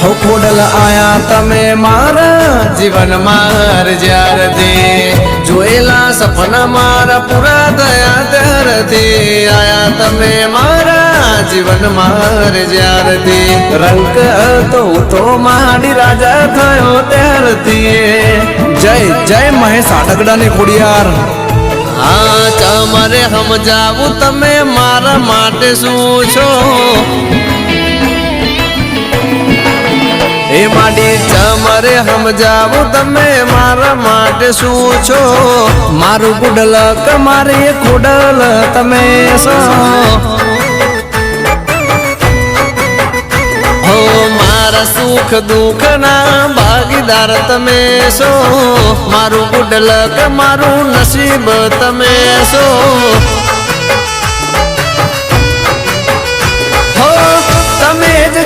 હો ખોડલ આયા તમે મારા જીવન માર જ્યારથી જોયેલા સપના મારા પૂરા થયા ત્યારથી આયા તમે મારા જીવન માર જ્યારથી રંગ તો માડી રાજા થયો ત્યારથી જય જય મહેશ આટકડા ને ખોડિયાર હા તમારે સમજાવું તમે મારા માટે શું છો એ માડી તમારે સમજાવું તમે મારા માટે શું છો મારું ગુડલ મારી ખોડલ તમે છો હો મારા સુખ દુઃખ ના ભાગીદાર તમે છો મારું ગુડલ મારું નસીબ તમે છો હો તમે જ